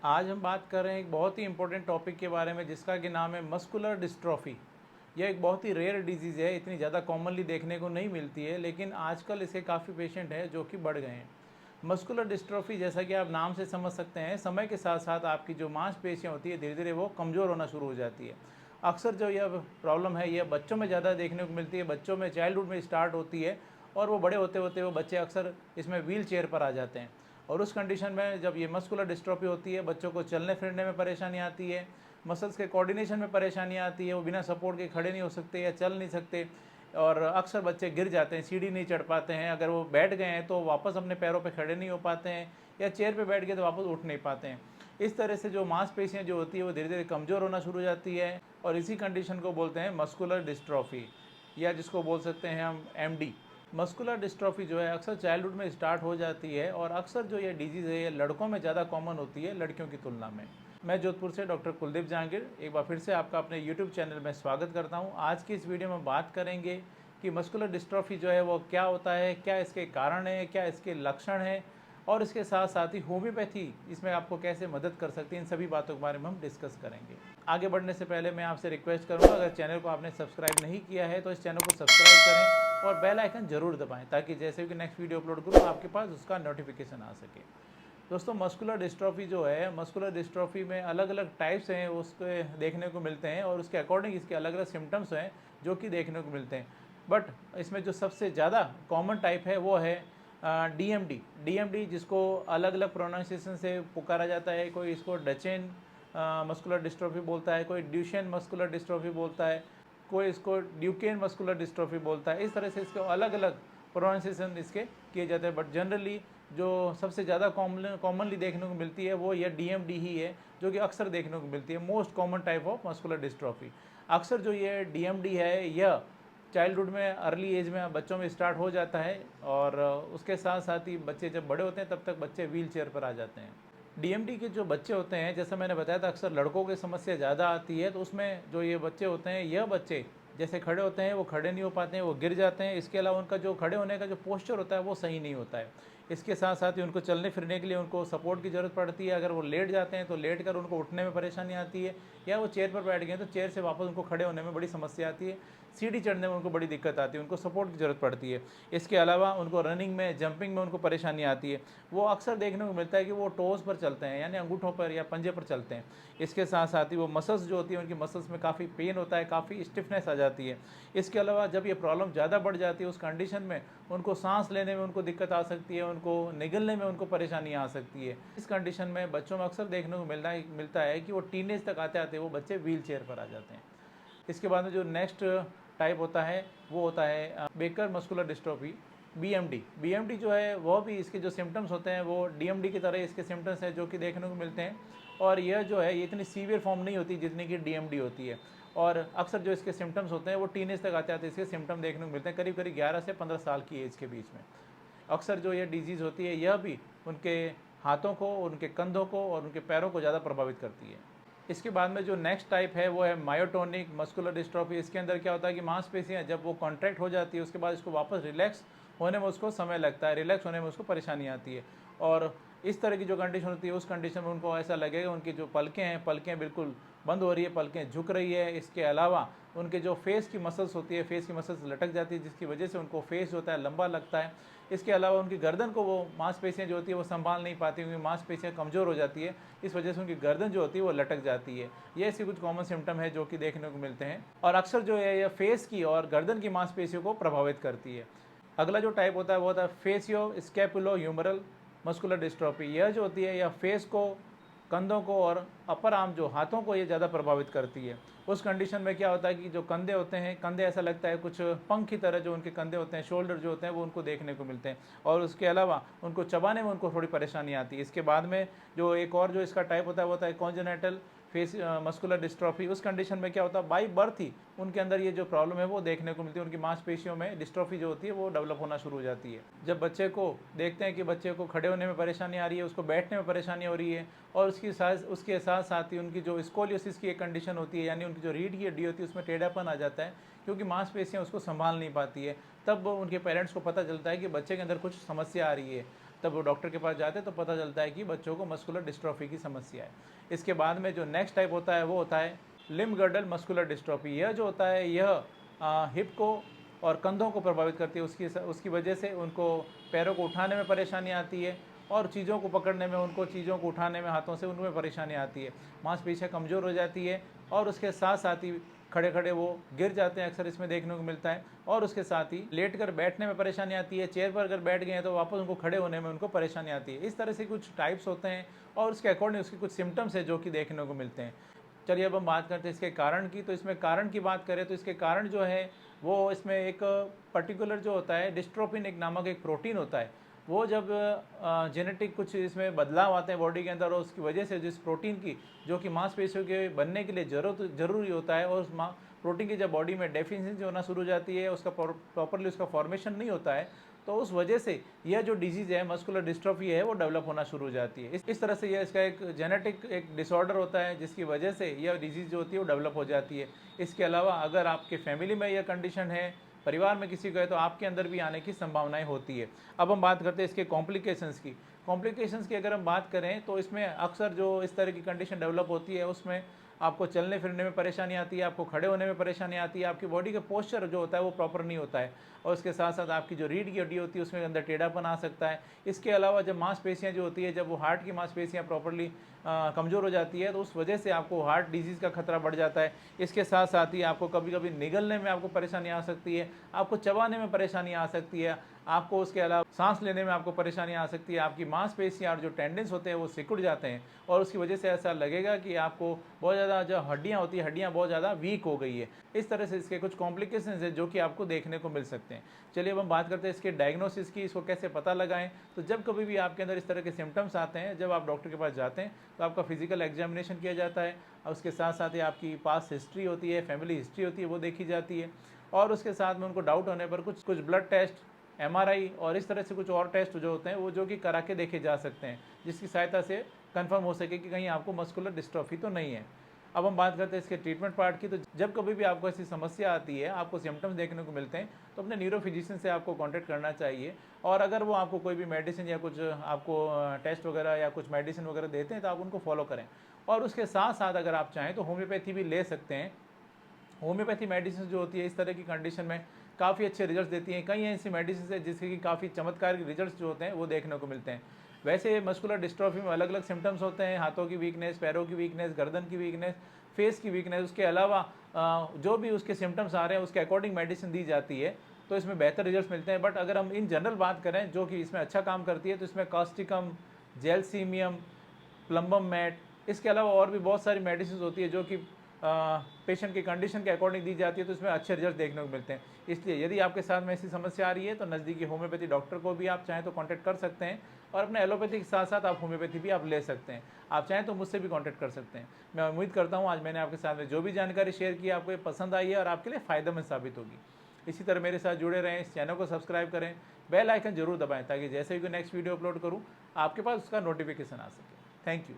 आज हम बात कर रहे हैं एक बहुत ही इंपॉर्टेंट टॉपिक के बारे में जिसका कि नाम है मस्कुलर डिस्ट्रॉफी। यह एक बहुत ही रेयर डिजीज़ है, इतनी ज़्यादा कॉमनली देखने को नहीं मिलती है, लेकिन आजकल इसके काफ़ी पेशेंट हैं जो कि बढ़ गए हैं। मस्कुलर डिस्ट्रॉफी जैसा कि आप नाम से समझ सकते हैं, समय के साथ साथ आपकी जो मांसपेशियाँ होती है धीरे धीरे वो कमज़ोर होना शुरू हो जाती है। अक्सर जो यह प्रॉब्लम है यह बच्चों में ज़्यादा देखने को मिलती है, बच्चों में चाइल्डहुड में स्टार्ट होती है और वो बड़े होते होते वो बच्चे अक्सर इसमें व्हील चेयर पर आ जाते हैं। और उस कंडीशन में जब ये मस्कुलर डिस्ट्रॉफी होती है, बच्चों को चलने फिरने में परेशानी आती है, मसल्स के कोऑर्डिनेशन में परेशानी आती है, वो बिना सपोर्ट के खड़े नहीं हो सकते या चल नहीं सकते और अक्सर बच्चे गिर जाते हैं, सीढ़ी नहीं चढ़ पाते हैं, अगर वो बैठ गए हैं तो वापस अपने पैरों पे खड़े नहीं हो पाते हैं या चेयर पे बैठ गए तो वापस उठ नहीं पाते हैं। इस तरह से जो मांसपेशियाँ जो होती है वो धीरे धीरे कमज़ोर होना शुरू हो जाती है और इसी कंडीशन को बोलते हैं मस्कुलर डिस्ट्रॉफी या जिसको बोल सकते हैं हम एमडी। मस्कुलर डिस्ट्रॉफी जो है अक्सर चाइल्डहुड में स्टार्ट हो जाती है और अक्सर जो ये डिजीज़ है ये लड़कों में ज़्यादा कॉमन होती है लड़कियों की तुलना में। मैं जोधपुर से डॉक्टर कुलदीप जहांगीर एक बार फिर से आपका अपने यूट्यूब चैनल में स्वागत करता हूँ। आज की इस वीडियो में बात करेंगे कि मस्कुलर डिस्ट्रॉफी जो है वो क्या होता है, क्या इसके कारण है, क्या इसके लक्षण हैं और इसके साथ साथ ही होम्योपैथी इसमें आपको कैसे मदद कर सकती है, इन सभी बातों के बारे में हम डिस्कस करेंगे। आगे बढ़ने से पहले मैं आपसे रिक्वेस्ट करूँगा, अगर चैनल को आपने सब्सक्राइब नहीं किया है तो इस चैनल को सब्सक्राइब करें और बेल आइकन ज़रूर दबाएं ताकि जैसे भी नेक्स्ट वीडियो अपलोड करूँ आपके पास उसका नोटिफिकेशन आ सके। दोस्तों, मस्कुलर डिस्ट्रॉफी जो है, मस्कुलर डिस्ट्रॉफी में अलग अलग टाइप्स हैं उसके देखने को मिलते हैं और उसके अकॉर्डिंग इसके अलग अलग सिम्टम्स हैं जो कि देखने को मिलते हैं। बट इसमें जो सबसे ज़्यादा कॉमन टाइप है वो है डीएमडी। डीएमडी जिसको अलग अलग प्रोनाउंसिएशन से पुकारा जाता है, कोई इसको डचेन मस्कुलर डिस्ट्रॉफी बोलता है, कोई ड्यूशेन मस्कुलर डिस्ट्रॉफी बोलता है, कोई इसको ड्यूकेन मस्कुलर डिस्ट्रॉफी बोलता है। इस तरह से इसको अलग अलग प्रोनाउंसिएशन इसके किए जाते हैं, बट जनरली जो सबसे ज़्यादा कॉमनली देखने को मिलती है वो ये डीएमडी ही है, जो कि अक्सर देखने को मिलती है, most common type of muscular dystrophy. अक्सर जो ये डीएमडी है यह चाइल्डहुड में, अर्ली एज में बच्चों में स्टार्ट हो जाता है और उसके साथ साथ ही बच्चे जब बड़े होते हैं तब तक बच्चे व्हील चेयर पर आ जाते हैं। डीएमडी के जो बच्चे होते हैं, जैसा मैंने बताया था, अक्सर लड़कों की समस्या ज़्यादा आती है, तो उसमें जो ये बच्चे होते हैं, यह बच्चे जैसे खड़े होते हैं वो खड़े नहीं हो पाते हैं, वो गिर जाते हैं। इसके अलावा उनका जो खड़े होने का जो पोस्चर होता है वो सही नहीं होता है। इसके साथ साथ ही उनको चलने फिरने के लिए उनको सपोर्ट की ज़रूरत पड़ती है। अगर वो लेट जाते हैं तो लेट कर उनको उठने में परेशानी आती है, या वो चेयर पर बैठ गए तो चेयर से वापस उनको खड़े होने में बड़ी समस्या आती है। सीढ़ी चढ़ने में उनको बड़ी दिक्कत आती है, उनको सपोर्ट की ज़रूरत पड़ती है। इसके अलावा उनको रनिंग में, जंपिंग में उनको परेशानी आती है। वो अक्सर देखने को मिलता है कि वो टोज़ पर चलते हैं, यानी अंगूठों पर या पंजे पर चलते हैं। इसके साथ साथ ही वो मसल्स जो होती है, उनकी मसल्स में काफ़ी पेन होता है, काफ़ी स्टिफनेस आ जाती है। इसके अलावा जब ये प्रॉब्लम ज़्यादा बढ़ जाती है उस कंडीशन में उनको सांस लेने में उनको दिक्कत आ सकती है, उनको निगलने में उनको परेशानी आ सकती है। इस कंडीशन में बच्चों में अक्सर देखने को मिलता है कि वो टीनेज तक आते आते वो बच्चे व्हील चेयर पर आ जाते हैं। इसके बाद में जो नेक्स्ट टाइप होता है वो होता है baker muscular dystrophy, BMD. BMD जो है वह भी, इसके जो सिम्टम्स होते हैं वो डीएमडी की तरह इसके सिम्टम्स हैं जो कि देखने को मिलते हैं, और यह जो है ये इतनी सीवियर फॉर्म नहीं होती जितनी कि डीएमडी होती है। और अक्सर जो इसके सिम्टम्स होते हैं वो टीनेज तक आते आते इसके सिम्टम देखने को मिलते हैं, करीब करीब 11 से 15 साल की एज के बीच में। अक्सर जो ये डिजीज़ होती है यह भी उनके हाथों को, उनके कंधों को और उनके पैरों को ज़्यादा प्रभावित करती है। इसके बाद में जो नेक्स्ट टाइप है वो है मायोटोनिक मस्कुलर डिस्ट्रॉफी। इसके अंदर क्या होता है कि मांसपेशियाँ जब वो कॉन्ट्रैक्ट हो जाती है उसके बाद इसको वापस रिलैक्स होने में उसको समय लगता है, रिलैक्स होने में उसको परेशानी आती है। और इस तरह की जो कंडीशन होती है उस कंडीशन में उनको ऐसा लगेगा उनकी जो पलकें बिल्कुल बंद हो रही है, पलकें झुक रही है। इसके अलावा उनके जो फेस की मसल्स होती है, फेस की मसल्स लटक जाती है, जिसकी वजह से उनको फेस होता है लंबा लगता है। इसके अलावा उनकी गर्दन को वो मांसपेशियाँ जो होती है वो संभाल नहीं पाती, क्योंकि मांसपेशियाँ कमज़ोर हो जाती है, इस वजह से उनकी गर्दन जो होती है वो लटक जाती है। ये ऐसी कुछ कॉमन सिम्टम है जो कि देखने को मिलते हैं और अक्सर जो है ये फेस की और गर्दन की मांसपेशियों को प्रभावित करती है। अगला जो टाइप होता है वो होता है फेसियो स्कैपुलो ह्यूमरल मस्कुलर डिस्ट्रॉफी। यह जो होती है यह फेस को, कंधों को और अपर आर्म जो हाथों को ये ज़्यादा प्रभावित करती है। उस कंडीशन में क्या होता है कि जो कंधे होते हैं, कंधे ऐसा लगता है कुछ पंख की तरह जो उनके कंधे होते हैं, शोल्डर जो होते हैं वो उनको देखने को मिलते हैं, और उसके अलावा उनको चबाने में उनको थोड़ी परेशानी आती है। इसके बाद में जो एक और जो इसका टाइप होता है वो होता है कॉन्जेनिटल फेस मस्कुलर डिस्ट्रॉफी। उस कंडीशन में क्या होता है, बाई बर्थ ही उनके अंदर ये जो प्रॉब्लम है वो देखने को मिलती है, उनकी मांसपेशियों में डिस्ट्रॉफी जो होती है वो डेवलप होना शुरू हो जाती है। जब बच्चे को देखते हैं कि बच्चे को खड़े होने में परेशानी आ रही है, उसको बैठने में परेशानी हो रही है, और उसके साथ साथ ही उनकी जो स्कोलियोसिस की एक कंडीशन होती है, यानी उनकी जो रीढ़ की हड्डी होती है उसमें टेढ़ापन आ जाता है क्योंकि मांसपेशियाँ उसको संभाल नहीं पाती है, तब उनके पेरेंट्स को पता चलता है कि बच्चे के अंदर कुछ समस्या आ रही है। तब वो डॉक्टर के पास जाते हैं तो पता चलता है कि बच्चों को मस्कुलर डिस्ट्रॉफी की समस्या है। इसके बाद में जो नेक्स्ट टाइप होता है वो होता है लिम्ब गर्डल मस्कुलर डिस्ट्रॉफी। यह जो होता है यह हिप को और कंधों को प्रभावित करती है। उसकी वजह से उनको पैरों को उठाने में परेशानी आती है और चीज़ों को पकड़ने में, उनको चीज़ों को उठाने में हाथों से उनमें परेशानी आती है। मांसपेशियाँ कमज़ोर हो जाती है और उसके साथ साथ ही खड़े खड़े वो गिर जाते हैं, अक्सर इसमें देखने को मिलता है। और उसके साथ ही लेट कर बैठने में परेशानी आती है। चेयर पर अगर बैठ गए हैं तो वापस उनको खड़े होने में उनको परेशानी आती है। इस तरह से कुछ टाइप्स होते हैं और उसके अकॉर्डिंग उसके कुछ सिम्टम्स है जो कि देखने को मिलते हैं। चलिए अब हम बात करते हैं इसके कारण की। तो इसमें कारण की बात करें तो इसके कारण जो है वो इसमें एक पर्टिकुलर जो होता है डिस्ट्रोफिन एक नामक एक प्रोटीन होता है। वो जब जेनेटिक कुछ इसमें बदलाव आते हैं बॉडी के अंदर और उसकी वजह से जिस प्रोटीन की जो कि मांसपेशियों के बनने के लिए ज़रूरी होता है और उस प्रोटीन की जब बॉडी में डेफिशिएंसी होना शुरू हो जाती है, उसका प्रॉपरली उसका फॉर्मेशन नहीं होता है, तो उस वजह से यह जो डिजीज़ है मस्कुलर डिस्ट्रॉफी है वो डेवलप होना शुरू हो जाती है। इस तरह से यह इसका एक जेनेटिक एक डिसऑर्डर होता है जिसकी वजह से यह डिजीज़ जो होती है वो डेवलप हो जाती है। इसके अलावा अगर आपके फैमिली में यह कंडीशन है, परिवार में किसी को है, तो आपके अंदर भी आने की संभावनाएं होती है। अब हम बात करते हैं इसके कॉम्प्लिकेशंस की। कॉम्प्लिकेशंस की अगर हम बात करें तो इसमें अक्सर जो इस तरह की कंडीशन डेवलप होती है उसमें आपको चलने फिरने में परेशानी आती है, आपको खड़े होने में परेशानी आती है, आपकी बॉडी का पोस्चर जो होता है वो प्रॉपर नहीं होता है और उसके साथ साथ आपकी जो रीढ़ की हड्डी होती है उसमें अंदर टेढ़ापन आ सकता है। इसके अलावा जब मांसपेशियाँ जो होती है, जब वो हार्ट की मांसपेशियाँ प्रॉपरली कमज़ोर हो जाती है तो उस वजह से आपको हार्ट डिजीज़ का खतरा बढ़ जाता है। इसके साथ साथ ही आपको कभी कभी निगलने में आपको परेशानी आ सकती है, आपको चबाने में परेशानी आ सकती है, आपको उसके अलावा सांस लेने में आपको परेशानी आ सकती है, आपकी मांसपेशियाँ और जो टेंडेंस होते हैं वो सिकुड़ जाते हैं और उसकी वजह से ऐसा लगेगा कि आपको बहुत ज़्यादा जो हड्डियाँ होती है हड्डियाँ बहुत ज़्यादा वीक हो गई है। इस तरह से इसके कुछ कॉम्प्लिकेशंस हैं जो कि आपको देखने को मिल सकते हैं। चलिए अब हम बात करते हैं इसके डायग्नोसिस की, इसको कैसे पता लगाएं। तो जब कभी भी आपके अंदर इस तरह के सिम्टम्स आते हैं, जब आप डॉक्टर के पास जाते हैं तो आपका फिजिकल एग्जामिनेशन किया जाता है और उसके साथ साथ ही आपकी पास हिस्ट्री होती है, फैमिली हिस्ट्री होती है, वो देखी जाती है और उसके साथ में उनको डाउट होने पर कुछ ब्लड टेस्ट, एमआरआई और इस तरह से कुछ और टेस्ट जो होते हैं वो जो कि करा के देखे जा सकते हैं, जिसकी सहायता से कंफर्म हो सके कि कहीं आपको मस्कुलर डिस्ट्रॉफी तो नहीं है। अब हम बात करते हैं इसके ट्रीटमेंट पार्ट की। तो जब कभी भी आपको ऐसी समस्या आती है, आपको सिम्टम्स देखने को मिलते हैं, तो अपने न्यूरो फिजिशियन से आपको कांटेक्ट करना चाहिए और अगर वो आपको कोई भी मेडिसिन या कुछ आपको टेस्ट वगैरह या कुछ मेडिसिन वगैरह देते हैं तो आप उनको फॉलो करें। और उसके साथ साथ अगर आप चाहें तो होम्योपैथी भी ले सकते हैं। होम्योपैथी मेडिसिन जो होती है इस तरह की कंडीशन में काफ़ी अच्छे रिजल्ट देती हैं। कई ऐसी मेडिसिन है जिसके कि काफ़ी चमत्कारी रिजल्ट जो होते हैं वो देखने को मिलते हैं। वैसे मस्कुलर डिस्ट्रॉफी में अलग अलग सिम्टम्स होते हैं, हाथों की वीकनेस, पैरों की वीकनेस, गर्दन की वीकनेस, फेस की वीकनेस। उसके अलावा जो भी उसके सिम्टम्स आ रहे हैं उसके अकॉर्डिंग मेडिसिन दी जाती है तो इसमें बेहतर रिजल्ट मिलते हैं। बट अगर हम इन जनरल बात करें जो कि इसमें अच्छा काम करती है तो इसमें कास्टिकम, जेलसीमियम, प्लम्बम मैट, इसके अलावा और भी बहुत सारी मेडिसिन होती है जो कि पेशेंट की कंडीशन के अकॉर्डिंग दी जाती है तो इसमें अच्छे रिजल्ट देखने को मिलते हैं। इसलिए यदि आपके साथ में ऐसी समस्या आ रही है तो नज़दीकी होम्योपैथी डॉक्टर को भी आप चाहें तो कांटेक्ट कर सकते हैं और अपने एलोपैथी के साथ साथ आप होम्योपैथी भी आप ले सकते हैं। आप चाहें तो मुझसे भी कांटेक्ट कर सकते हैं। मैं उम्मीद करता हूँ आज मैंने आपके साथ में जो भी जानकारी शेयर की आपको ये पसंद आई है और आपके लिए फ़ायदेमंद साबित होगी। इसी तरह मेरे साथ जुड़े रहें, इस चैनल को सब्सक्राइब करें, बेल आइकन जरूर दबाएं ताकि जैसे भी कोई नेक्स्ट वीडियो अपलोड करूँ आपके पास उसका नोटिफिकेशन आ सके। Thank you.